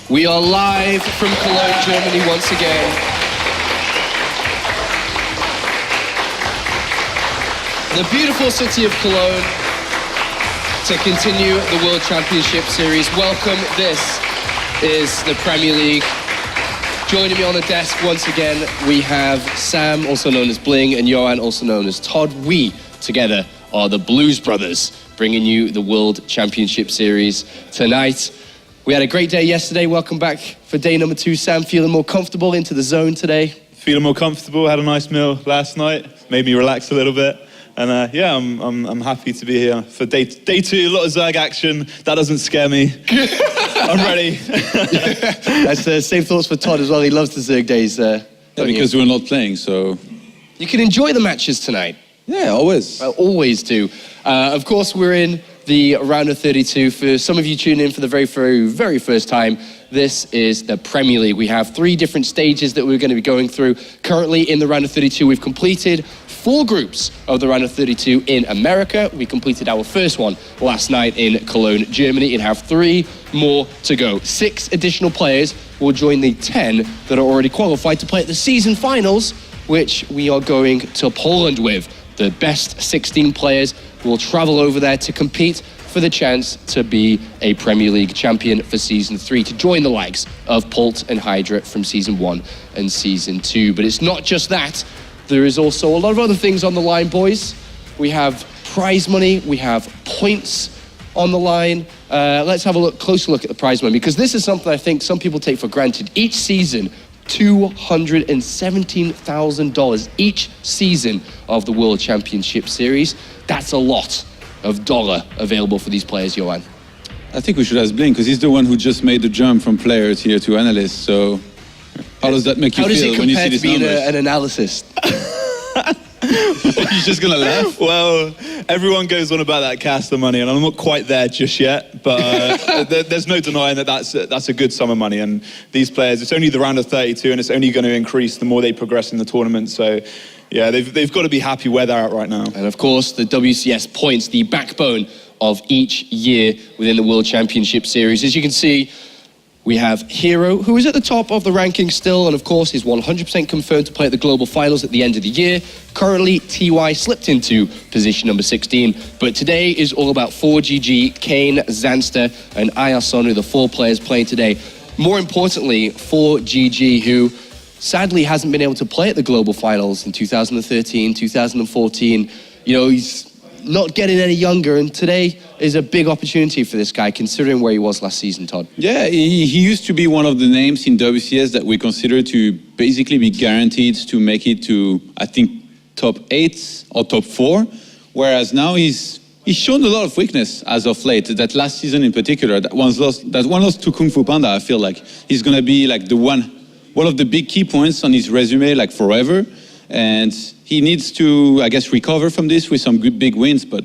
We are live from Cologne, Germany once again. The beautiful city of Cologne to continue the World Championship Series. Welcome, this is the Premier League. Joining me on the desk once again, we have Sam, also known as Bling, and Johan, also known as Todd. We, together, are the Blues Brothers, bringing you the World Championship Series tonight. We had a great day yesterday. Welcome back for day number 2. Sam, feeling more comfortable into the zone today? Feeling more comfortable. Had a nice meal last night. Made me relax a little bit. And yeah, I'm happy to be here for day 2. A lot of Zerg action. That doesn't scare me. I'm ready. That's the same thoughts for Todd as well. He loves the Zerg days. Because we're not playing, so... You can enjoy the matches tonight. Yeah, always. I always do. Of course, we're in the round of 32. For some of you tuning in for the very first time, this is the Premier League. We have 3 different stages that we're going to be going through. Currently in the round of 32, we've completed 4 groups of the round of 32 in America. We completed our first one last night in Cologne, Germany, and have 3 more to go. 6 additional players will join the 10 that are already qualified to play at the season finals, which we are going to Poland with. The best 16 players will travel over there to compete for the chance to be a Premier League champion for Season 3, to join the likes of Pult and Hydra from Season 1 and Season 2. But it's not just that. There is also a lot of other things on the line, boys. We have prize money, we have points on the line. Let's have a closer look at the prize money, because this is something I think some people take for granted. Each season, $217,000 each season of the World Championship Series. That's a lot of dollar available for these players, Johan. I think we should ask Blink, because he's the one who just made the jump from player tier to analyst. So how does that make you feel when you see these numbers? How does it compare to being an analyst? You're just going to laugh? Well, everyone goes on about that Caster money, and I'm not quite there just yet, but there's no denying that that's a good sum of money. And these players, it's only the round of 32, and it's only going to increase the more they progress in the tournament. So, yeah, they've got to be happy where they're at right now. And, of course, the WCS points, the backbone of each year within the World Championship Series. As you can see, we have Hero, who is at the top of the ranking still, and of course is 100% confirmed to play at the global finals at the end of the year. Currently, TY slipped into position number 16, but today is all about 4GG, Kane, Zanster, and Ayasonu, the 4 players playing today. More importantly, 4GG, who sadly hasn't been able to play at the global finals in 2013, 2014. You know, he's not getting any younger, and today is a big opportunity for this guy, considering where he was last season, Todd. Yeah, he used to be one of the names in WCS that we consider to basically be guaranteed to make it to, I think, top 8 or top 4, whereas now he's shown a lot of weakness as of late. That last season in particular, that one loss to Kung Fu Panda, I feel like he's going to be like one of the big key points on his resume, like forever. And he needs to, I guess, recover from this with some good big wins, but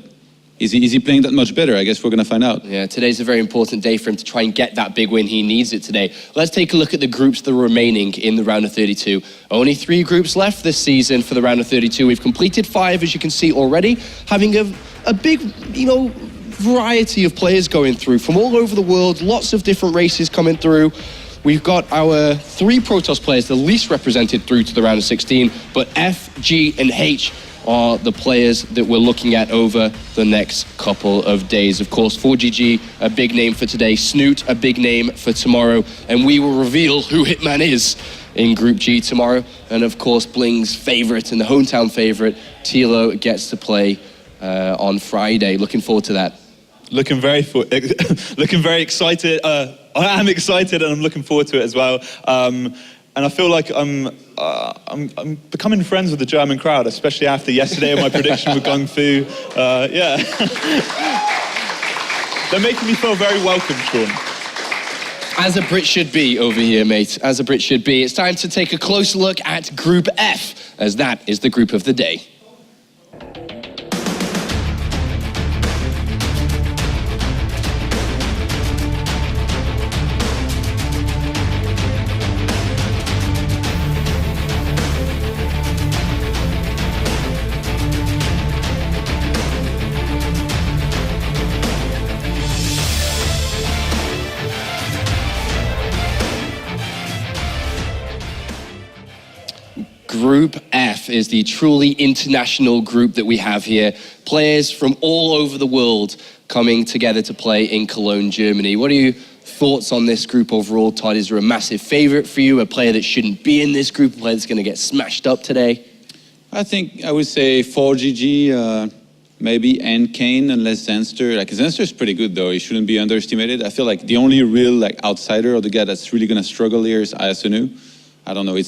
is he playing that much better? I guess we're going to find out. Yeah, today's a very important day for him to try and get that big win. He needs it today. Let's take a look at the groups that are remaining in the round of 32. Only 3 groups left this season for the round of 32. We've completed 5, as you can see already, having a big, variety of players going through from all over the world, lots of different races coming through. We've got our 3 Protoss players, the least represented through to the round of 16, but F, G, and H are the players that we're looking at over the next couple of days. Of course, 4GG, a big name for today, Snoot, a big name for tomorrow, and we will reveal who Hitman is in Group G tomorrow. And of course, Bling's favorite and the hometown favorite, Tilo, gets to play on Friday. Looking forward to that. Looking very excited. I am excited, and I'm looking forward to it as well. And I feel like I'm becoming friends with the German crowd, especially after yesterday and my prediction with Gung Fu. Yeah, they're making me feel very welcome, Sean. As a Brit should be over here, mate. As a Brit should be. It's time to take a closer look at Group F, as that is the group of the day. Group F is the truly international group that we have here. Players from all over the world coming together to play in Cologne, Germany. What are your thoughts on this group overall, Todd? Is there a massive favorite for you, a player that shouldn't be in this group, a player that's going to get smashed up today? I think I would say 4GG, maybe, and Kane, unless Zenster. Like, Zenster's pretty good, though. He shouldn't be underestimated. I feel like the only real outsider, or the guy that's really going to struggle here, is Ayasunu. I don't know.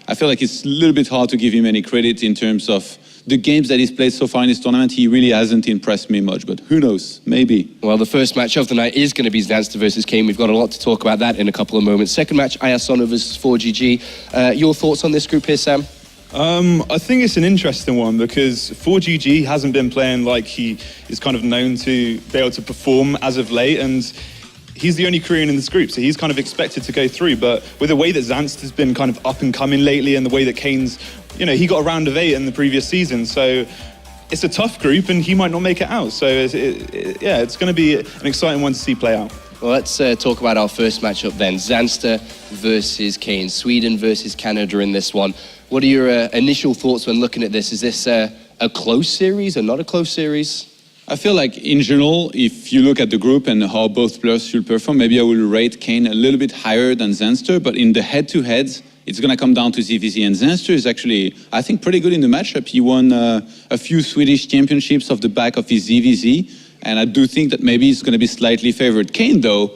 I feel like it's a little bit hard to give him any credit in terms of the games that he's played so far in this tournament. He really hasn't impressed me much, but who knows? Maybe. Well, the first match of the night is going to be Zanster versus Kane. We've got a lot to talk about that in a couple of moments. Second match, Ayasunu versus 4GG. Your thoughts on this group here, Sam? I think it's an interesting one because 4GG hasn't been playing like he is kind of known to be able to perform as of late, and he's the only Korean in this group, so he's kind of expected to go through. But with the way that Zanster's been kind of up and coming lately, and the way that Kane's, he got a round of 8 in the previous season, so it's a tough group, and he might not make it out. So it's going to be an exciting one to see play out. Well, let's talk about our first matchup then. Zanster versus Kane. Sweden versus Canada in this one. What are your initial thoughts when looking at this? Is this a close series or not a close series? I feel like, in general, if you look at the group and how both players should perform, maybe I will rate Kane a little bit higher than Zenster, but in the head-to-heads, it's going to come down to ZVZ. And Zenster is actually, I think, pretty good in the matchup. He won a few Swedish championships off the back of his ZVZ, and I do think that maybe he's going to be slightly favored. Kane, though,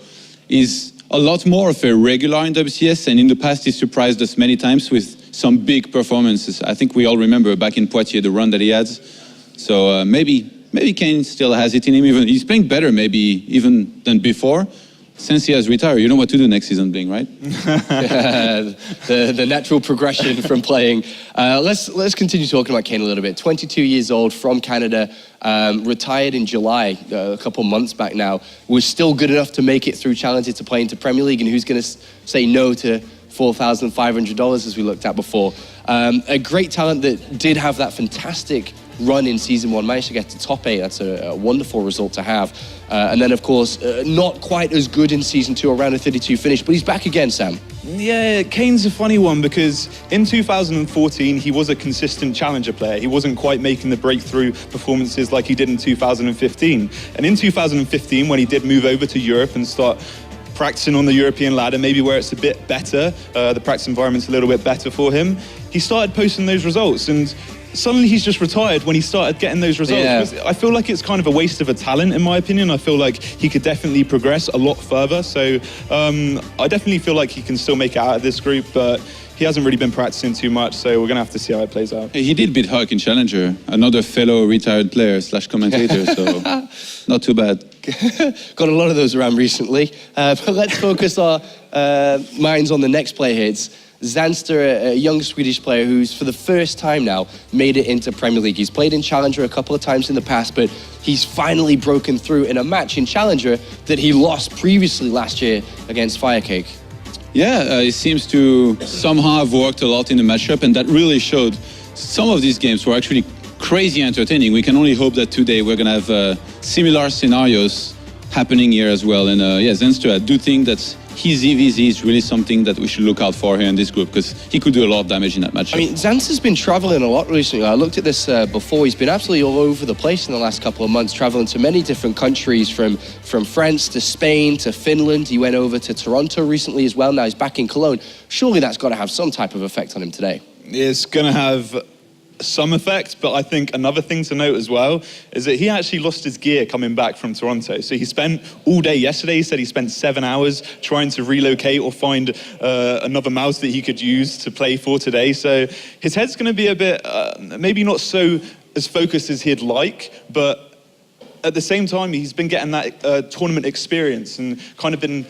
is a lot more of a regular in WCS, and in the past, he surprised us many times with some big performances. I think we all remember back in Poitiers the run that he had. So maybe Kane still has it in him. Even he's playing better, maybe even than before. Since he has retired, you know what to do next season, Bling, right? the natural progression from playing. Let's continue talking about Kane a little bit. 22 years old, from Canada, retired in July, a couple months back now. Was still good enough to make it through Challenger to play into Premier League, and who's going to say no to $4,500 as we looked at before. A great talent that did have that fantastic run in season 1, managed to get to top 8. That's a wonderful result to have. And then, of course, not quite as good in season 2, around a 32 finish, but he's back again, Sam. Yeah, Kane's a funny one because in 2014, he was a consistent challenger player. He wasn't quite making the breakthrough performances like he did in 2015. And in 2015, when he did move over to Europe and start practicing on the European ladder, maybe where it's a bit better, the practice environment's a little bit better for him, he started posting those results, and suddenly he's just retired when he started getting those results. Yeah. I feel like it's kind of a waste of a talent, in my opinion. I feel like he could definitely progress a lot further, so I definitely feel like he can still make it out of this group, but he hasn't really been practicing too much, so we're going to have to see how it plays out. He did beat Huck in Challenger, another fellow retired player / commentator, so not too bad. Got a lot of those around recently. But let's focus our minds on the next player here. It's Zanster, a young Swedish player who's, for the first time now, made it into Premier League. He's played in Challenger a couple of times in the past, but he's finally broken through in a match in Challenger that he lost previously last year against Firecake. Yeah, he seems to somehow have worked a lot in the matchup, and that really showed. Some of these games were actually crazy entertaining. We can only hope that today we're going to have similar scenarios happening here as well. And Zenster, I do think that his EVZ is really something that we should look out for here in this group, because he could do a lot of damage in that matchup. I mean, Zanster's been traveling a lot recently. I looked at this before. He's been absolutely all over the place in the last couple of months, traveling to many different countries, from France to Spain to Finland. He went over to Toronto recently as well. Now he's back in Cologne. Surely that's got to have some type of effect on him today. It's going to have some effect, but I think another thing to note as well is that he actually lost his gear coming back from Toronto. So he spent all day yesterday. He said he spent 7 hours trying to relocate or find another mouse that he could use to play for today. So his head's going to be a bit, maybe not so as focused as he'd like, but at the same time, he's been getting that tournament experience and kind of been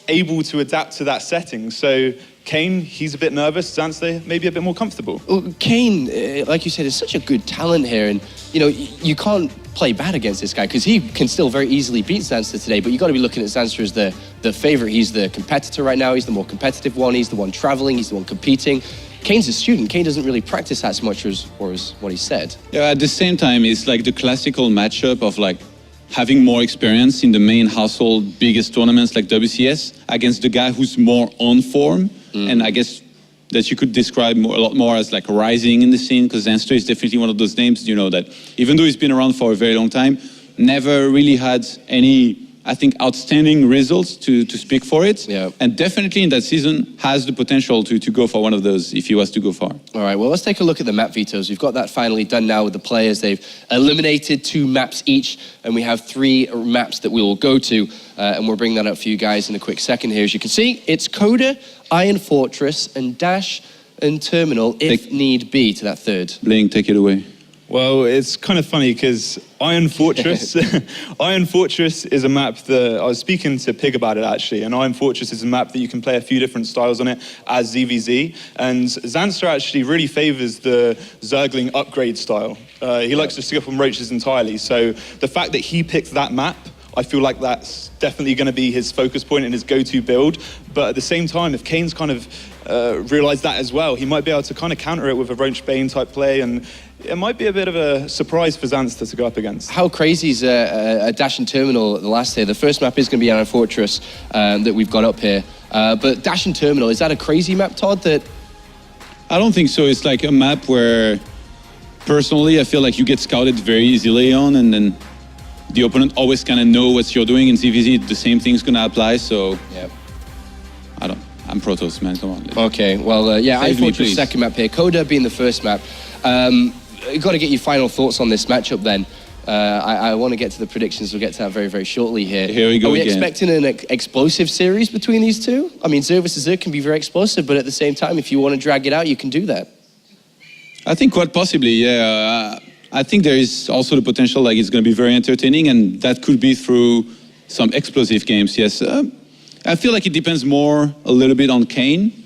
able to adapt to that setting. So Kane, he's a bit nervous. Zanster, maybe a bit more comfortable. Well, Kane, like you said, is such a good talent here, and you can't play bad against this guy because he can still very easily beat Zanster today. But you got to be looking at Zanster as the favorite. He's the competitor right now. He's the more competitive one. He's the one traveling. He's the one competing. Kane's a student. Kane doesn't really practice as much as what he said. Yeah, at the same time, it's like the classical matchup of like having more experience in the main household biggest tournaments like WCS against the guy who's more on form. And I guess that you could describe a lot more as like rising in the scene, because Zanster is definitely one of those names, that even though he's been around for a very long time, never really had any, I think, outstanding results to speak for it. Yeah. And definitely in that season has the potential to go for one of those if he was to go far. All right, well, let's take a look at the map vetoes. We've got that finally done now with the players. They've eliminated 2 maps each, and we have 3 maps that we will go to, and we'll bring that up for you guys in a quick second here. As you can see, it's Coda, Iron Fortress, and Dash and Terminal, if need be, to that third. Bling, take it away. Well, it's kind of funny because Iron Fortress, Iron Fortress is a map that I was speaking to Pig about it actually, and Iron Fortress is a map that you can play a few different styles on it as ZVZ, and Zanster actually really favors the Zergling upgrade style. He likes to stick up on roaches entirely, so the fact that he picked that map, I feel like that's definitely going to be his focus point and his go-to build. But at the same time, if Kane's kind of realised that as well, he might be able to kind of counter it with a Roach Bane type play, and it might be a bit of a surprise for Zanster to go up against. How crazy is a Dash and Terminal the last day? The first map is going to be Iron Fortress that we've got up here. But Dash and Terminal, is that a crazy map, Todd? That I don't think so. It's like a map where, personally, I feel like you get scouted very easily on, and then the opponent always kind of know what you're doing. In ZVZ, the same thing's going to apply, so yeah. I'm Protoss, man, come on. Okay, well, yeah, Iron Save me, Fortress please. second map here. Coda being the first map. Got to get your final thoughts on this matchup then. I want to get to the predictions. We'll get to that very, very shortly here. Here we go Are we again. expecting an explosive series between these two? I mean, Zerg versus Zerg can be very explosive, but at the same time, if you want to drag it out, you can do that. I think quite possibly, yeah. I think there is also the potential like it's going to be very entertaining, and that could be through some explosive games, yes. I feel like it depends more a little bit on Kane,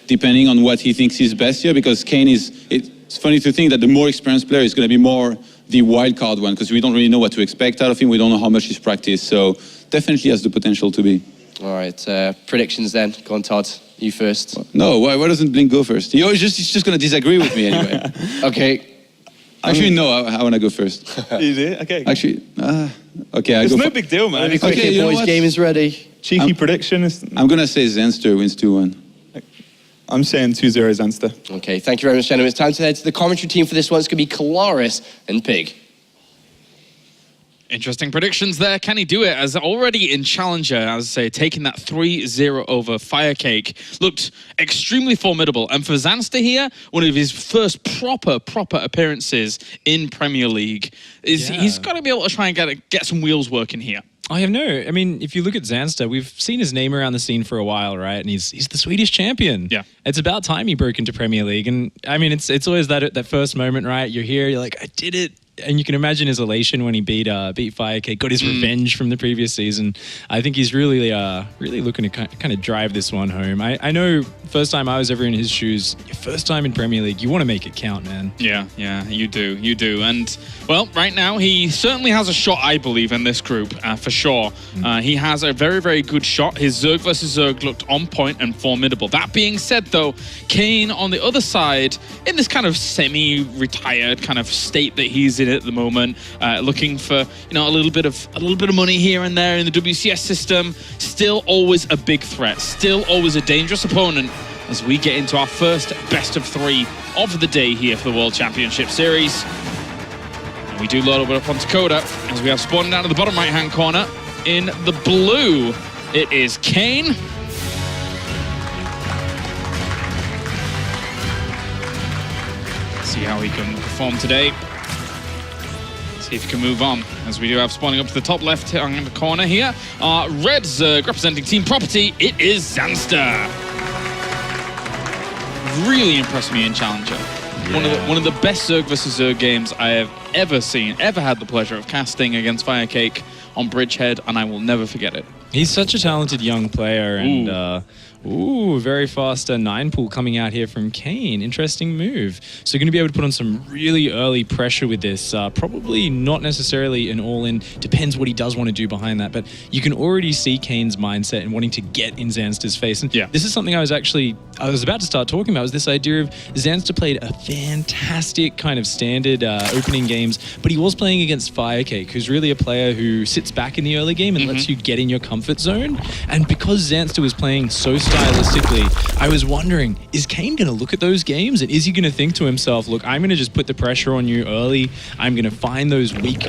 depending on what he thinks is best here, because Kane it's funny to think that the more experienced player is going to be more the wild card one, because we don't really know what to expect out of him. We don't know how much he's practiced, so definitely has the potential to be. All right, predictions then. Go on, Todd. You first. No, why doesn't Blink go first? He's just going to disagree with me anyway. Okay. Actually, no, I want to go first. You do? Okay. Actually, okay, I It's go no for, big deal, man. Quick Okay, here, you know boys. what? Game is ready. Cheeky prediction. I'm going to say Zanster wins 2-1. I'm saying 2-0 Zanster. Okay, thank you very much, gentlemen. It's time to head to the commentary team for this one. It's going to be Kalaris and Pig. Interesting predictions there. Can he do it? As already in Challenger, as I say, taking that 3-0 over Firecake. Looked extremely formidable. And for Zanster here, one of his first proper appearances in Premier League. He's got to be able to try and get some wheels working here. I mean, if you look at Zanster, we've seen his name around the scene for a while, right? And he's the Swedish champion. Yeah. It's about time he broke into Premier League. And I mean, it's always that first moment, right? You're here, you're like, I did it. And you can imagine his elation when he beat Firecake, got his revenge from the previous season. I think he's really looking to kind of drive this one home. I know first time I was ever in his shoes, your first time in Premier League, you want to make it count, man. Yeah, you do. And, well, right now, he certainly has a shot, I believe, in this group, for sure. He has a very, very good shot. His Zerg versus Zerg looked on point and formidable. That being said, though, Kane on the other side, in this kind of semi-retired kind of state that he's in at the moment, looking for a little bit of money here and there in the WCS system. Still always a big threat. Still always a dangerous opponent as we get into our first best of 3 of the day here for the World Championship Series. And we do load it up onto Coda as we have spawned down to the bottom right hand corner in the blue. It is Kane. See how he can perform today. See if he can move on, as we do have spawning up to the top left in the corner here. Red Zerg representing Team Property, it is Zanster. Really impressed me in Challenger. Yeah. One of the best Zerg versus Zerg games I have ever seen, ever had the pleasure of casting against Firecake on Bridgehead, and I will never forget it. He's such a talented young player, and very fast 9 pool coming out here from Kane. Interesting move. So going to be able to put on some really early pressure with this. Probably not necessarily an all-in. Depends what he does want to do behind that. But you can already see Kane's mindset and wanting to get in Zanster's face. And this is something I was about to start talking about, was this idea of Zanster played a fantastic kind of standard opening games, but he was playing against Firecake, who's really a player who sits back in the early game and lets you get in your comfort zone. And because Zanster was playing so stylistically, I was wondering, is Kane going to look at those games and is he going to think to himself, look, I'm going to just put the pressure on you early. I'm going to find those weak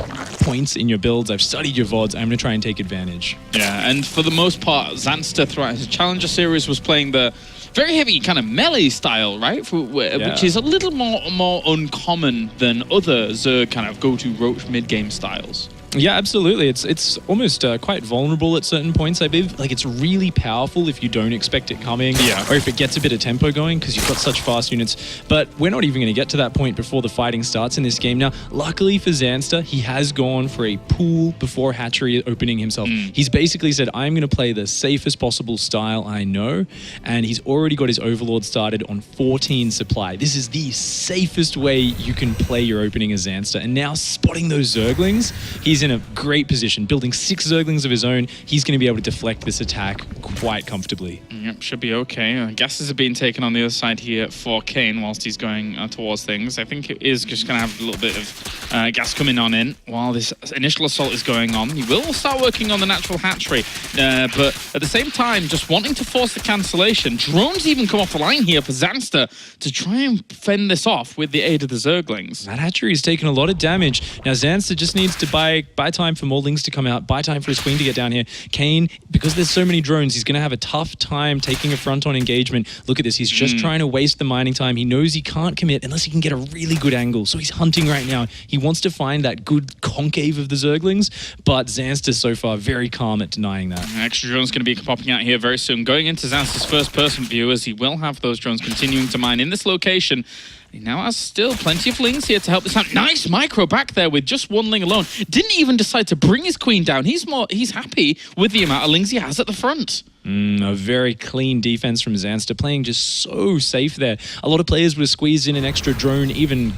points in your builds. I've studied your VODs. I'm going to try and take advantage. Yeah, and for the most part, Zanster throughout his Challenger series was playing the very heavy kind of melee style, right? Which is a little more uncommon than other Zerg kind of go-to roach mid-game styles. Yeah, absolutely. It's almost quite vulnerable at certain points, I believe. Like, it's really powerful if you don't expect it coming, or if it gets a bit of tempo going, because you've got such fast units. But we're not even going to get to that point before the fighting starts in this game. Now, luckily for Zanster, he has gone for a pool before hatchery opening himself. He's basically said, I'm going to play the safest possible style I know, and he's already got his Overlord started on 14 supply. This is the safest way you can play your opening as Zanster. And now, spotting those Zerglings, he's in a great position. Building 6 Zerglings of his own, he's going to be able to deflect this attack quite comfortably. Yep, should be okay. Gases are being taken on the other side here for Kane whilst he's going towards things. I think it is just going to have a little bit of gas coming on in while this initial assault is going on. He will start working on the natural hatchery, but at the same time, just wanting to force the cancellation. Drones even come off the line here for Zanster to try and fend this off with the aid of the Zerglings. That hatchery is taking a lot of damage. Now, Zanster just needs to buy time for more Lings to come out, buy time for his Queen to get down here. Kane, because there's so many drones, he's going to have a tough time taking a front on engagement. Look at this. He's just trying to waste the mining time. He knows he can't commit unless he can get a really good angle. So he's hunting right now. He wants to find that good concave of the Zerglings, but Zanster so far very calm at denying that. Extra drones going to be popping out here very soon. Going into Zanster's first-person view, as he will have those drones continuing to mine in this location. He now has still plenty of Lings here to help this out. Nice micro back there with just 1 Ling alone. Didn't even decide to bring his Queen down. He's happy with the amount of Lings he has at the front. A very clean defense from Zanster, playing just so safe there. A lot of players would have squeezed in an extra drone even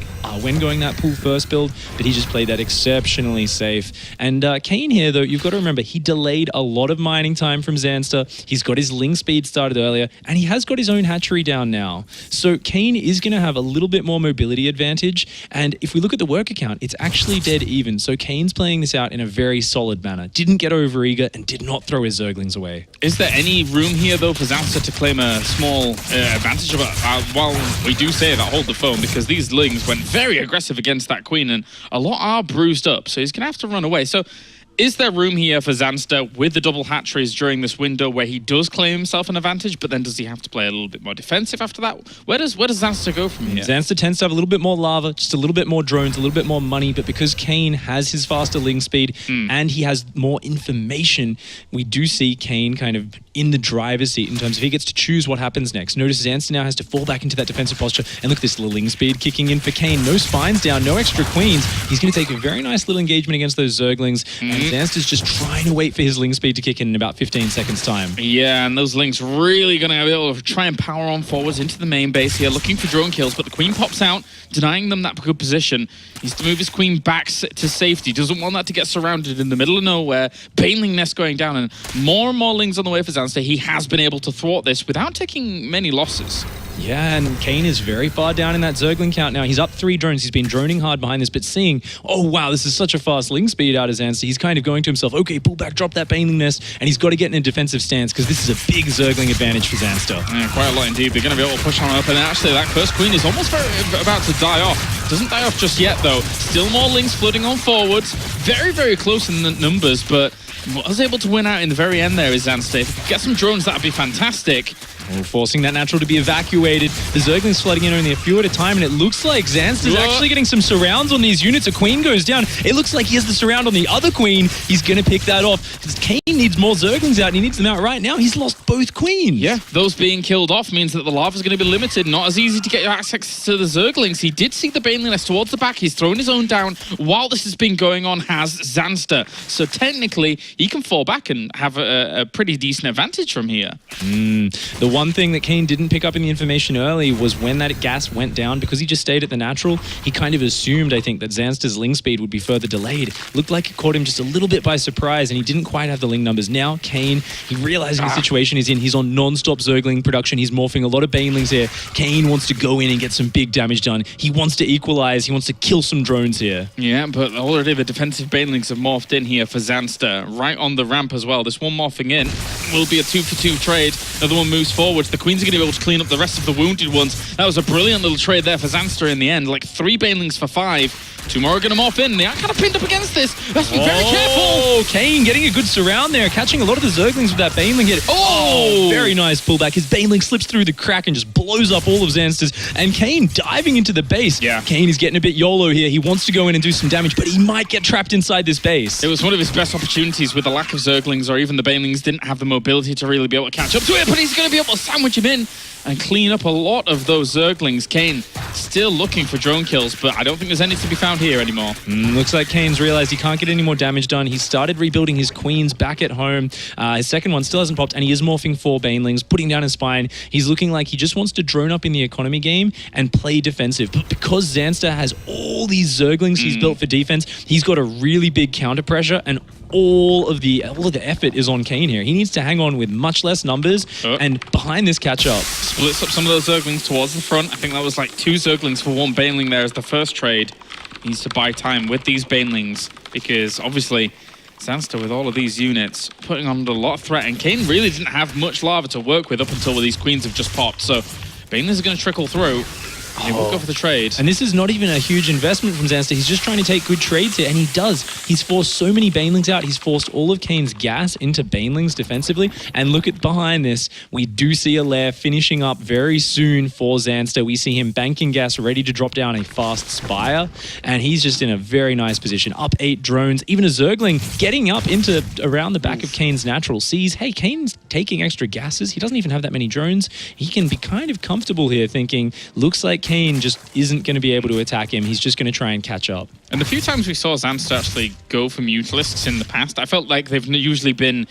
when going that pool first build, but he just played that exceptionally safe. And Kane here, though, you've got to remember, he delayed a lot of mining time from Zanster. He's got his Ling speed started earlier, and he has got his own hatchery down now. So Kane is going to have a little bit more mobility advantage, and if we look at the worker count, it's actually dead even. So Kane's playing this out in a very solid manner. Didn't get overeager and did not throw his Zerglings away. Is there any room here, though, for Zanster to claim a small advantage of it? While we do say that, hold the phone, because these Lings went very aggressive against that Queen, and a lot are bruised up, so he's going to have to run away. So is there room here for Zanster with the double hatcheries during this window where he does claim himself an advantage, but then does he have to play a little bit more defensive after that? Where does Zanster go from here? Zanster tends to have a little bit more lava, just a little bit more drones, a little bit more money, but because Kane has his faster Ling speed and he has more information, we do see Kane kind of in the driver's seat in terms of he gets to choose what happens next. Notice Zanster now has to fall back into that defensive posture, and look at this little Ling speed kicking in for Kane. No spines down, no extra Queens. He's going to take a very nice little engagement against those Zerglings, and Zanster's just trying to wait for his Ling speed to kick in about 15 seconds time. Yeah, and those Lings really going to be able to try and power on forwards into the main base here, looking for drone kills, but the Queen pops out, denying them that good position. He needs to move his Queen back to safety. Doesn't want that to get surrounded in the middle of nowhere. Baneling nest going down, and more Lings on the way for Zanster. He has been able to thwart this without taking many losses. Yeah, and Kane is very far down in that Zergling count now. He's up 3 drones. He's been droning hard behind this, but seeing, oh wow, this is such a fast Ling speed out of Zanster, he's kind of going to himself, okay, pull back, drop that Baneling nest, and he's got to get in a defensive stance because this is a big Zergling advantage for Zanster. Yeah, quite a lot indeed. They're going to be able to push on up, and actually that first Queen is almost about to die off. Doesn't die off just yet, though. Still more Lings flooding on forwards. Very, very close in the numbers, but was able to win out in the very end there is Zanster. If he could get some drones, that would be fantastic. Forcing that natural to be evacuated. The Zerglings flooding in only a few at a time, and it looks like Zanster's actually getting some surrounds on these units. A Queen goes down. It looks like he has the surround on the other Queen. He's going to pick that off. Kane needs more Zerglings out, and he needs them out right now. He's lost both Queens. Yeah, those being killed off means that the lava's going to be limited. Not as easy to get access to the Zerglings. He did see the Baneling nest towards the back. He's thrown his own down. While this has been going on, has Zanster. So technically, he can fall back and have a pretty decent advantage from here. The one thing that Kane didn't pick up in the information early was when that gas went down, because he just stayed at the natural, he kind of assumed, I think, that Zanster's Ling speed would be further delayed. Looked like it caught him just a little bit by surprise, and he didn't quite have the Ling numbers. Now, Kane, he realizing the situation he's in, he's on non-stop Zergling production, he's morphing a lot of Banelings here. Kane wants to go in and get some big damage done. He wants to equalize, he wants to kill some drones here. Yeah, but already the defensive Banelings have morphed in here for Zanster. right on the ramp as well. This one morphing in will be a 2-for-2 trade. Another one moves forwards. The Queens are going to be able to clean up the rest of the wounded ones. That was a brilliant little trade there for Zanster in the end. Like 3 Banelings for 5. 2 more are going to morph in. They are kind of pinned up against this. Let's be very careful. Oh, Kane getting a good surround there, catching a lot of the Zerglings with that Baneling hit. Oh, very nice pullback. His Baneling slips through the crack and just blows up all of Zanster's. And Kane diving into the base. Yeah. Kane is getting a bit YOLO here. He wants to go in and do some damage, but he might get trapped inside this base. It was one of his best opportunities with the lack of Zerglings, or even the Banelings didn't have the mobility to really be able to catch up to it, but he's going to be able to sandwich him in and clean up a lot of those Zerglings. Kane still looking for drone kills, but I don't think there's any to be found here anymore. Looks like Kane's realized he can't get any more damage done. He started rebuilding his Queens back at home. His second one still hasn't popped, and he is morphing 4 Banelings, putting down his spine. He's looking like he just wants to drone up in the economy game and play defensive. But because Zanster has all these Zerglings he's built for defense, he's got a really big counter pressure, and all of the effort is on Kane here. He needs to hang on with much less numbers and behind this catch-up. Splits up some of those Zerglings towards the front. I think that was like 2 Zerglings for 1 Baneling there as the first trade. He needs to buy time with these Banelings because obviously Zanster with all of these units putting on a lot of threat, and Kane really didn't have much lava to work with up until these Queens have just popped. So Banelings are going to trickle through. He will go for the trade. And this is not even a huge investment from Zanster. He's just trying to take good trades here, and he does. He's forced so many Banelings out. He's forced all of Kane's gas into Banelings defensively. And look at behind this. We do see a lair finishing up very soon for Zanster. We see him banking gas, ready to drop down a fast Spire. And he's just in a very nice position. Up 8 drones. Even a Zergling getting up into around the back of Kane's natural. Sees, hey, Kane's taking extra gases. He doesn't even have that many drones. He can be kind of comfortable here thinking, looks like Kane just isn't going to be able to attack him. He's just going to try and catch up. And the few times we saw Zanster actually go for Mutalisks in the past, I felt like they've usually been,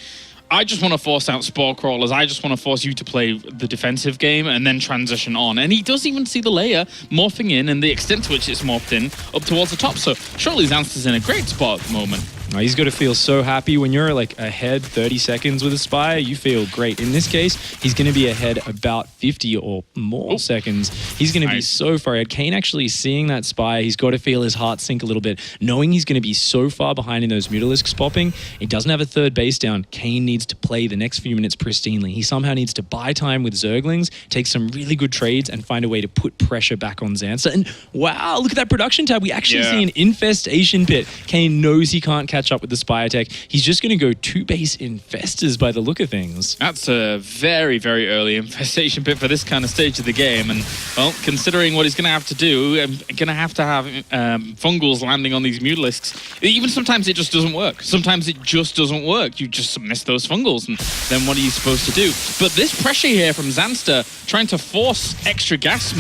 I just want to force out Spore Crawlers, I just want to force you to play the defensive game and then transition on. And he does even see the layer morphing in and the extent to which it's morphed in up towards the top. So surely Zanster's in a great spot at the moment. Oh, he's got to feel so happy when you're like ahead 30 seconds with a Spire. You feel great. In this case, he's going to be ahead about 50 or more seconds. He's going to be so far ahead. Kane actually seeing that Spire, he's got to feel his heart sink a little bit, knowing he's going to be so far behind in those Mutalisks popping. He doesn't have a third base down. Kane needs to play the next few minutes pristinely. He somehow needs to buy time with Zerglings, take some really good trades, and find a way to put pressure back on Zanster. And wow, look at that production tab. We actually see an infestation pit. Kane knows he can't catch up with the Spire tech. He's just going to go 2 base infestors by the look of things. That's a very, very early infestation pit for this kind of stage of the game. And, well, considering what he's going to have to do, going to have fungals landing on these Mutalisks. Even sometimes it just doesn't work. Sometimes it just doesn't work. You just miss those fungals, and then what are you supposed to do? But this pressure here from Zanster, trying to force extra gas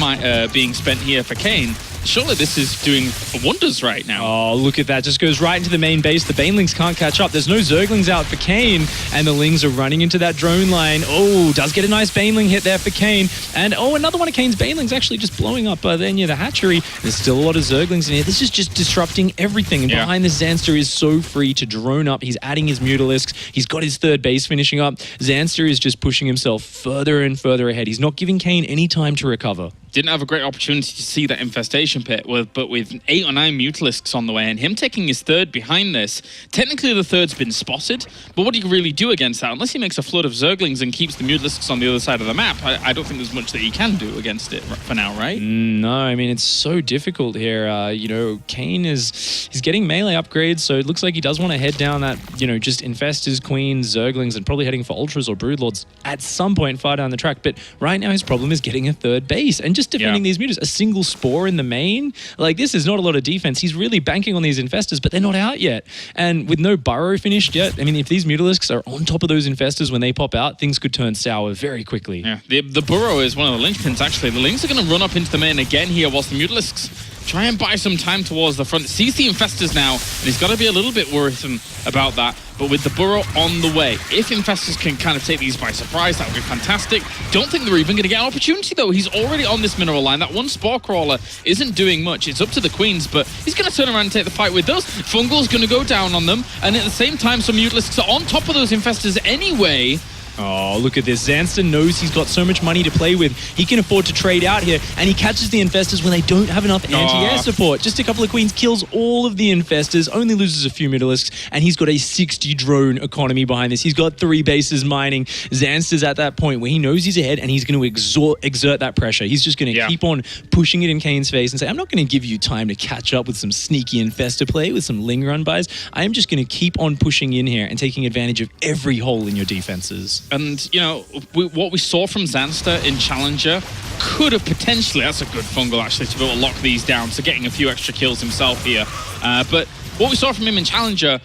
being spent here for Kane, surely this is doing wonders right now. Oh, look at that. Just goes right into the main base. The Banelings can't catch up. There's no Zerglings out for Kane, and the Lings are running into that drone line. Oh, does get a nice Baneling hit there for Kane. And, oh, another one of Kane's Banelings actually just blowing up there near the hatchery. There's still a lot of Zerglings in here. This is just disrupting everything. And behind this, Zanster is so free to drone up. He's adding his Mutalisks. He's got his third base finishing up. Zanster is just pushing himself further and further ahead. He's not giving Kane any time to recover. Didn't have a great opportunity to see that infestation pit, but with 8 or 9 Mutalisks on the way, and him taking his third behind this, technically the third's been spotted, but what do you really do against that? Unless he makes a flood of Zerglings and keeps the Mutalisks on the other side of the map, I don't think there's much that he can do against it for now, right? No, I mean, it's so difficult here. Kane he's getting melee upgrades, so it looks like he does want to head down that, just infestors, queens, Zerglings, and probably heading for Ultras or Broodlords at some point far down the track. But right now his problem is getting a third base and just defending these Mutas. A single Spore in the main, like, this is not a lot of defense. He's really banking on these infestors, but they're not out yet. And with no burrow finished yet, I mean, if these Mutalisks are on top of those infestors when they pop out, things could turn sour very quickly. Yeah, the burrow is one of the linchpins, actually. The Lings are going to run up into the main again here, whilst the Mutalisks try and buy some time towards the front. Sees the infestors now, and he's got to be a little bit worrisome about that. But with the burrow on the way, if infestors can kind of take these by surprise, that would be fantastic. Don't think they're even going to get an opportunity, though. He's already on this mineral line. That one Spore Crawler isn't doing much. It's up to the Queens, but he's going to turn around and take the fight with those. Fungal's going to go down on them, and at the same time, some Mutalisks are on top of those infestors anyway. Oh, look at this. Zanster knows he's got so much money to play with. He can afford to trade out here, and he catches the Infestors when they don't have enough anti-air support. Just a couple of Queens kills all of the Infestors, only loses a few Middlisks, and he's got a 60 drone economy behind this. He's got 3 bases mining. Zanster's at that point where he knows he's ahead, and he's going to exert that pressure. He's just going to keep on pushing it in Kane's face and say, I'm not going to give you time to catch up with some sneaky Infestor play, with some Ling run buys. I am just going to keep on pushing in here and taking advantage of every hole in your defenses. And, you know, what we saw from Zanster in Challenger could have potentially, that's a good fungal actually, to be able to lock these down, so getting a few extra kills himself here. But what we saw from him in Challenger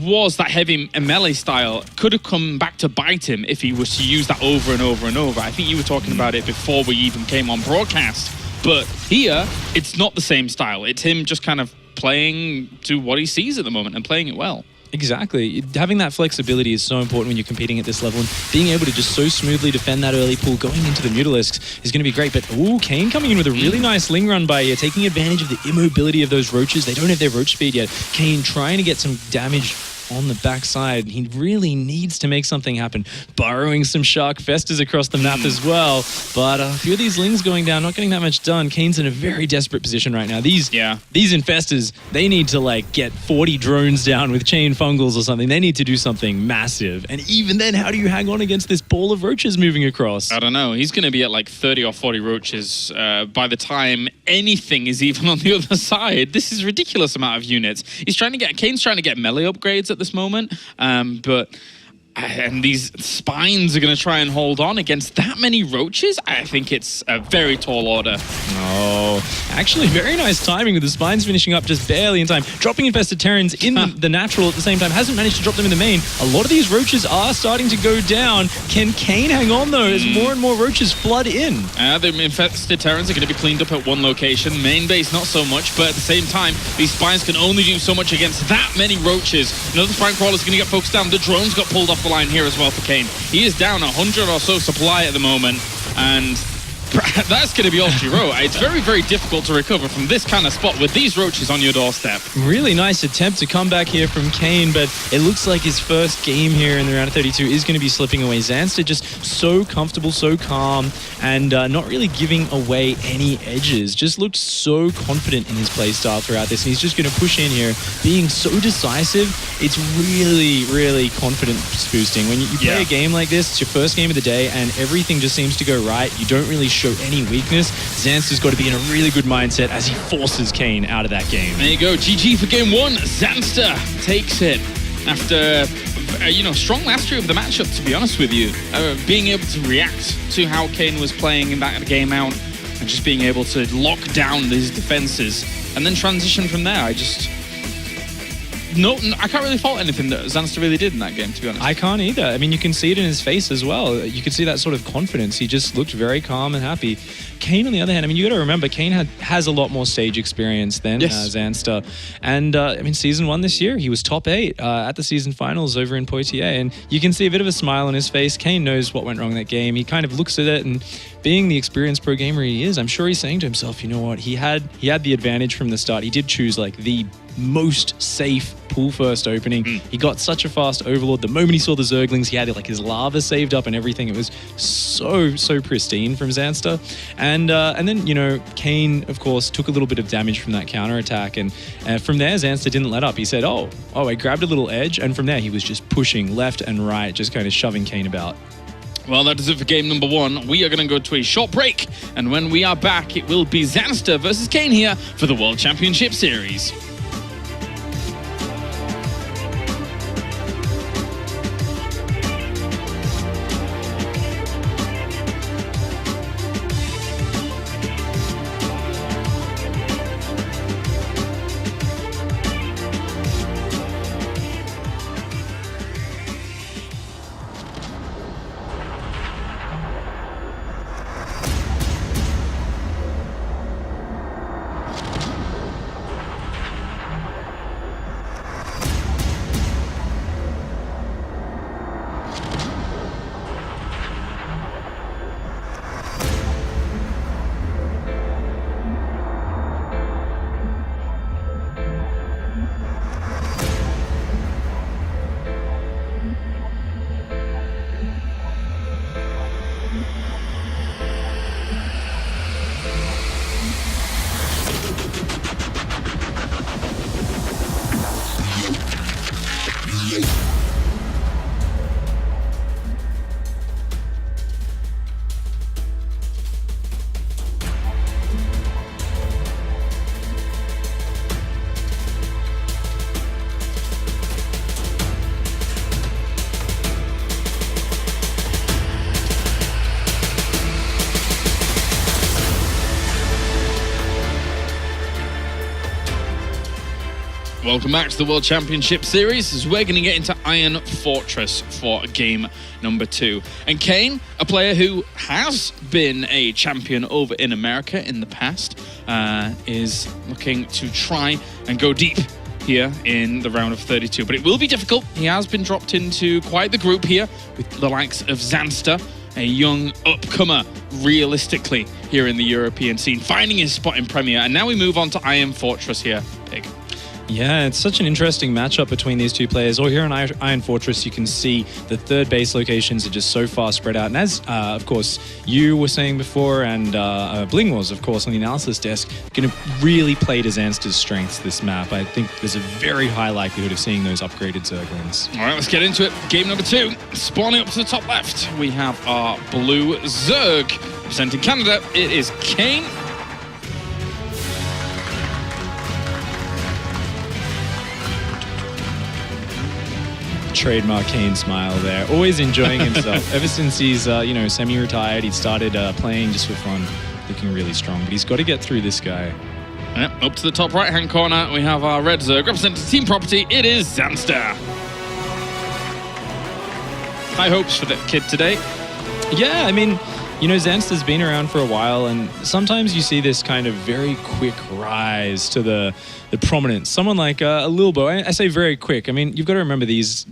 was that heavy melee style could have come back to bite him if he was to use that over and over and over. I think you were talking about it before we even came on broadcast. But here, it's not the same style. It's him just kind of playing to what he sees at the moment and playing it well. Exactly. Having that flexibility is so important when you're competing at this level, and being able to just so smoothly defend that early pool going into the Mutalisks is going to be great. But, ooh, Kane coming in with a really nice Ling run by here, taking advantage of the immobility of those Roaches. They don't have their Roach speed yet. Kane trying to get some damage on the backside. He really needs to make something happen. Burrowing some Shark Festers across the map as well. But a few of these Lings going down, not getting that much done. Kane's in a very desperate position right now. These Infestors, they need to like get 40 drones down with chain fungals or something. They need to do something massive. And even then, how do you hang on against this ball of Roaches moving across? I don't know. He's going to be at like 30 or 40 Roaches by the time anything is even on the other side. This is a ridiculous amount of units. Kane's trying to get melee upgrades at this moment, and these Spines are going to try and hold on against that many Roaches. I think it's a very tall order. Oh, actually very nice timing with the Spines finishing up just barely in time. Dropping Infested Terrans in the natural at the same time. Hasn't managed to drop them in the main. A lot of these Roaches are starting to go down. Can Kane hang on though as more and more Roaches flood in? The Infested Terrans are going to be cleaned up at one location. Main base not so much, but at the same time, these Spines can only do so much against that many Roaches. Another Spine Crawler is going to get focused down. The drones got pulled off the line here as well for Kane. He is down 100 or so supply at the moment, and that's going to be all she wrote. It's very, very difficult to recover from this kind of spot with these Roaches on your doorstep. Really nice attempt to come back here from Kane, but it looks like his first game here in the round of 32 is going to be slipping away. Zanster just so comfortable, so calm, and not really giving away any edges. Just looked so confident in his playstyle throughout this, and he's just going to push in here, being so decisive. It's really, really confidence boosting. When you play a game like this, it's your first game of the day, and everything just seems to go right. You don't really show any weakness. Zanster's got to be in a really good mindset as he forces Kane out of that game. There you go. GG for game 1. Zanster takes it after strong mastery of the matchup, to be honest with you. Being able to react to how Kane was playing in that game out and just being able to lock down his defenses and then transition from there. I can't really fault anything that Zanster really did in that game, to be honest. I can't either. I mean, you can see it in his face as well. You can see that sort of confidence. He just looked very calm and happy. Kane, on the other hand, I mean, you got to remember, Kane has a lot more stage experience than Zanster. And, Season 1 this year, he was top 8 at the season finals over in Poitiers. And you can see a bit of a smile on his face. Kane knows what went wrong in that game. He kind of looks at it, and being the experienced pro gamer he is, I'm sure he's saying to himself, you know what, he had the advantage from the start. He did choose like the most safe pool first opening. He got such a fast overlord. The moment he saw the Zerglings, he had like his lava saved up and everything. It was so pristine from Zanster. And then, Kane, of course, took a little bit of damage from that counterattack. And from there, Zanster didn't let up. He said, oh, I grabbed a little edge. And from there, he was just pushing left and right, just kind of shoving Kane about. Well, that is it for game number 1. We are going to go to a short break. And when we are back, it will be Zanster versus Kane here for the World Championship Series. Welcome back to the World Championship Series as we're going to get into Iron Fortress for game number 2. And Kane, a player who has been a champion over in America in the past, is looking to try and go deep here in the round of 32. But it will be difficult. He has been dropped into quite the group here with the likes of Zanster, a young upcomer, realistically, here in the European scene, finding his spot in Premier. And now we move on to Iron Fortress here, Pig. Yeah, it's such an interesting matchup between these two players. Or here in Iron Fortress, you can see the third base locations are just so far spread out. And as, of course, you were saying before, and Bling was, of course, on the analysis desk, going to really play to Zanster's strengths this map. I think there's a very high likelihood of seeing those upgraded Zerglings. All right, let's get into it. Game number 2, spawning up to the top left, we have our blue Zerg. Representing Canada, it is Kane. Trademark Kane smile there. Always enjoying himself. Ever since he's, semi-retired, he started playing just for fun, looking really strong. But he's got to get through this guy. Yep, up to the top right-hand corner, we have our red Zerg. Representing team property, it is Zanster. High hopes for the kid today. Yeah, I mean, Zanster's been around for a while, and sometimes you see this kind of very quick rise to the prominence. Someone like a Lilbo, I say very quick. I mean, you've got to remember these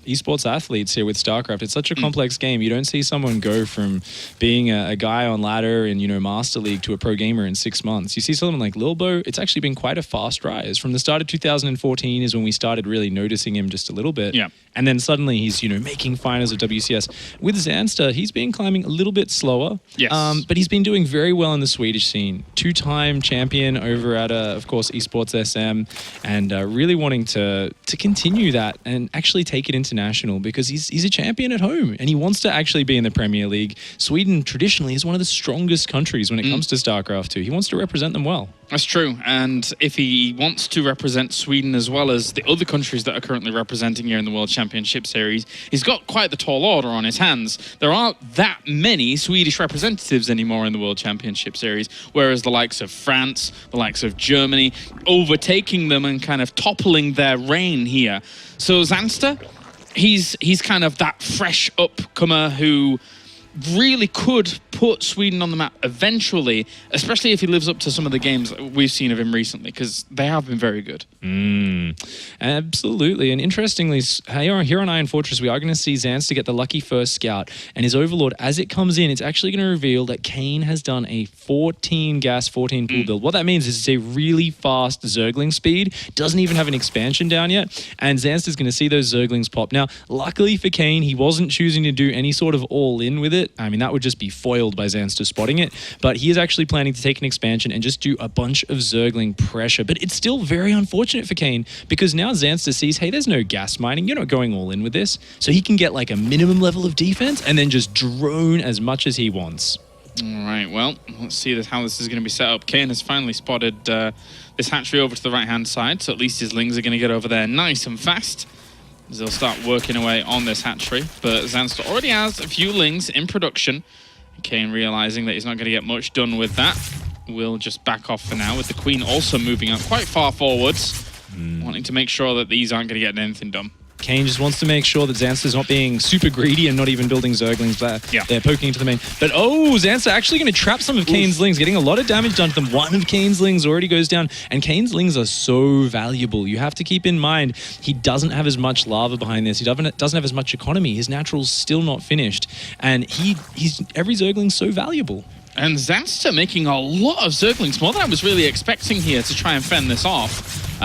esports athletes here with StarCraft. It's such a complex game. You don't see someone go from being a guy on ladder in, Master League to a pro gamer in 6 months. You see someone like Lilbo, it's actually been quite a fast rise. From the start of 2014 is when we started really noticing him just a little bit. Yeah. And then suddenly he's, making finals of WCS. With Zanster, he's been climbing a little bit slower. Yes. But he's been doing very well in the Swedish scene. 2-time champion over at, of course, Esports SM, and really wanting to continue that and actually take it international, because he's a champion at home and he wants to actually be in the Premier League. Sweden traditionally is one of the strongest countries when it comes to StarCraft 2. He wants to represent them well. That's true. And if he wants to represent Sweden as well as the other countries that are currently representing here in the World Championship Series, he's got quite the tall order on his hands. There aren't that many Swedish representatives anymore in the World Championship Series, whereas the likes of France, the likes of Germany, overtaking them and kind of toppling their reign here. So Zanster, he's kind of that fresh upcomer who really could put Sweden on the map eventually, especially if he lives up to some of the games that we've seen of him recently, because they have been very good. Absolutely. And interestingly, here on Iron Fortress, we are going to see Zanster get the lucky first scout, and his Overlord, as it comes in, it's actually going to reveal that Kane has done a 14 gas, 14 pool build. What that means is it's a really fast Zergling speed, doesn't even have an expansion down yet, and Zanster's going to see those Zerglings pop. Now, luckily for Kane, he wasn't choosing to do any sort of all-in with it. I mean, that would just be foiled by Zanster spotting it, but he is actually planning to take an expansion and just do a bunch of Zergling pressure. But it's still very unfortunate for Kane, because now Zanster sees, hey, there's no gas mining, you're not going all in with this, so he can get like a minimum level of defense and then just drone as much as he wants. All right, well, let's see how this is going to be set up. Kane has finally spotted this hatchery over to the right-hand side, so at least his lings are going to get over there nice and fast as they'll start working away on this hatchery. But Zanster already has a few lings in production. Kane, realizing that he's not going to get much done with that, will just back off for now, with the Queen also moving up quite far forwards, wanting to make sure that these aren't going to get anything done. Kane just wants to make sure that Zanster's not being super greedy and not even building Zerglings there. Yeah. They're poking into the main. But Zanster actually going to trap some of Kane's lings, getting a lot of damage done to them. One of Kane's lings already goes down, and Kane's lings are so valuable. You have to keep in mind, he doesn't have as much lava behind this. He doesn't have as much economy. His natural's still not finished. And every Zergling's so valuable. And Zanster making a lot of Zerglings, more than I was really expecting here to try and fend this off,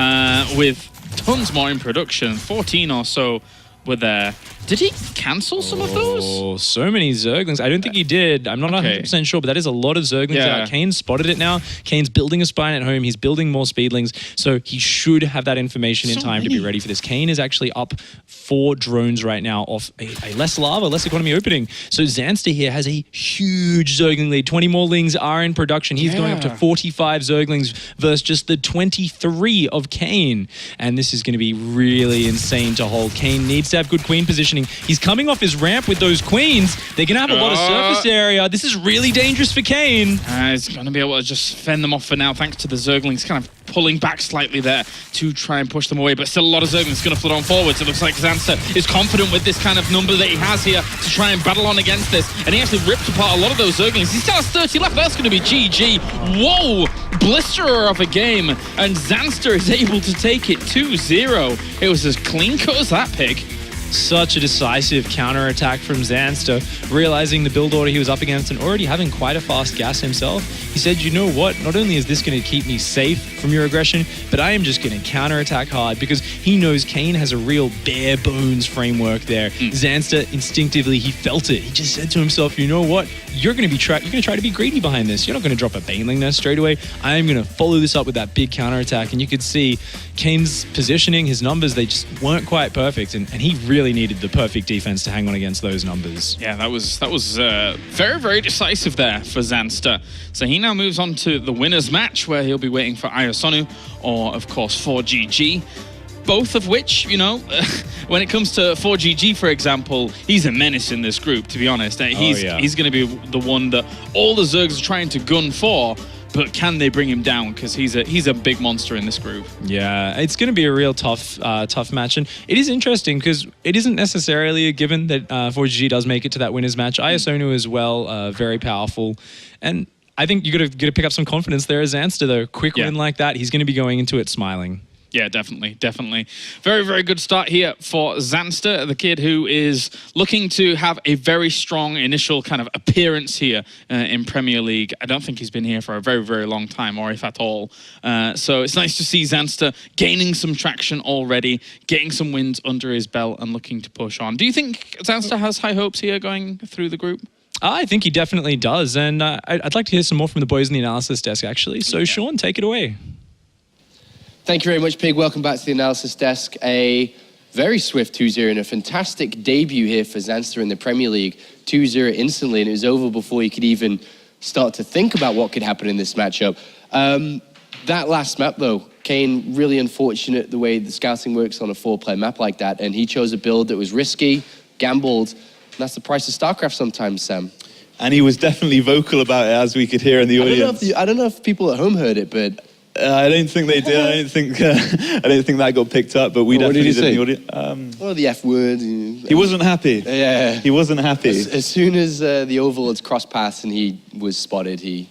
with tons more in production. 14 or so were there. Did he cancel some of those? Oh, so many Zerglings. I don't think he did. I'm not 100% sure, but that is a lot of Zerglings out. Kane spotted it now. Kane's building a spine at home. He's building more speedlings, so he should have that information in time to be ready for this. Kane is actually up 4 drones right now off a less lava, less economy opening. So Zanster here has a huge Zergling lead. 20 more lings are in production. He's going up to 45 Zerglings versus just the 23 of Kane. And this is going to be really insane to hold. Kane needs to to have good queen positioning. He's coming off his ramp with those queens. They're going to have a lot of surface area. This is really dangerous for Kane. He's going to be able to just fend them off for now, thanks to the Zerglings kind of pulling back slightly there to try and push them away, but still a lot of Zerglings going to flood on forwards. It looks like Xanster is confident with this kind of number that he has here to try and battle on against this, and he actually ripped apart a lot of those Zerglings. He still has 30 left. That's going to be GG. Whoa! Blisterer of a game, and Xanster is able to take it 2-0. It was as clean cut as that, Pig. Such a decisive counterattack from Xanster, realizing the build order he was up against and already having quite a fast gas himself. He said, you know what, not only is this going to keep me safe from your aggression, but I am just going to counterattack hard, because he knows Kane has a real bare bones framework there. Xanster, instinctively, he felt it. He just said to himself, you know what, you're going to try to be greedy behind this. You're not going to drop a Baneling nest straight away. I'm going to follow this up with that big counterattack. And you could see Kane's positioning, his numbers, they just weren't quite perfect, and he really needed the perfect defense to hang on against those numbers. Yeah, that was very, very decisive there for Xanster. So he now moves on to the winner's match, where he'll be waiting for Ayasonu or, of course, 4GG. Both of which, you know, when it comes to 4GG, for example, he's a menace in this group, to be honest. He's going to be the one that all the Zergs are trying to gun for, but can they bring him down? Because he's a big monster in this group. Yeah, it's going to be a real tough match. And it is interesting because it isn't necessarily a given that 4GG does make it to that winner's match. Ayasonu as well, very powerful. And I think you got to pick up some confidence there as Xanster, though. Quick win like that, he's going to be going into it smiling. Yeah, definitely, definitely. Very, very good start here for Xanster, the kid who is looking to have a very strong initial kind of appearance here in Premier League. I don't think he's been here for a very, very long time, or if at all. So it's nice to see Xanster gaining some traction already, getting some wins under his belt and looking to push on. Do you think Xanster has high hopes here going through the group? I think he definitely does. And I'd like to hear some more from the boys in the analysis desk, actually. So, Sean, take it away. Thank you very much, Pig. Welcome back to the analysis desk. A very swift 2-0 and a fantastic debut here for Xanster in the Premier League. 2-0 instantly, and it was over before he could even start to think about what could happen in this matchup. That last map, though, Kane, really unfortunate the way the scouting works on a 4-player map like that, and he chose a build that was risky, gambled, and that's the price of StarCraft sometimes, Sam. And he was definitely vocal about it, as we could hear in the audience. I don't know if people at home heard it, but... I don't think they did. I don't think that got picked up. But we definitely did in the audience. Well, the F word. He wasn't happy. Yeah, he wasn't happy. As soon as the overlords crossed paths and he was spotted, he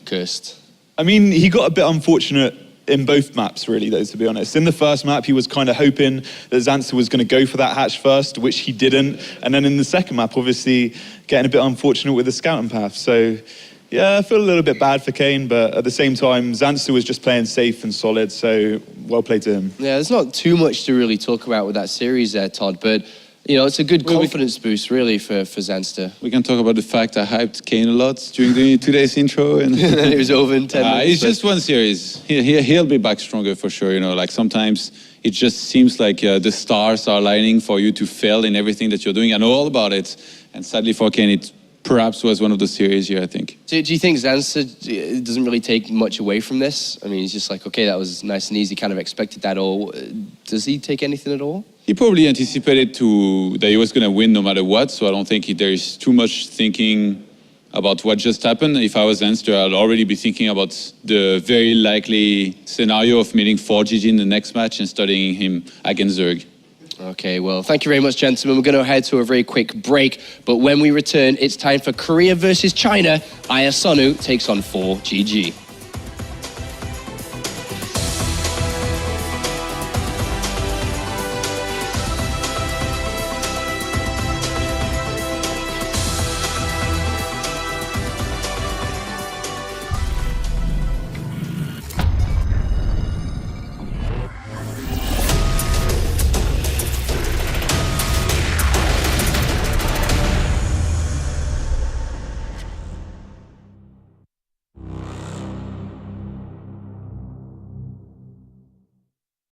cursed. I mean, he got a bit unfortunate in both maps, really, though, to be honest. In the first map, he was kind of hoping that Xanster was going to go for that hatch first, which he didn't. And then in the second map, obviously, getting a bit unfortunate with the scouting path. So... yeah, I feel a little bit bad for Kane, but at the same time, Xanster was just playing safe and solid, so well played to him. Yeah, there's not too much to really talk about with that series there, Todd, but, you know, it's a good confidence boost, really, for Xanster. We can talk about the fact I hyped Kane a lot during the today's intro. And it was over in 10 minutes. It's just one series. He'll be back stronger for sure, you know, like sometimes it just seems like the stars are aligning for you to fail in everything that you're doing. I know all about it, and sadly for Kane, it perhaps was one of the series here, I think. Do you think Xanster doesn't really take much away from this? I mean, he's just like, okay, that was nice and easy, kind of expected that, or does he take anything at all? He probably anticipated that he was going to win no matter what, so I don't think there's too much thinking about what just happened. If I was Xanster, I'd already be thinking about the very likely scenario of meeting 4GG in the next match and studying him against Zerg. Okay, well, thank you very much, gentlemen. We're going to head to a very quick break, but when we return, it's time for Korea versus China. Ayasonu takes on 4GG.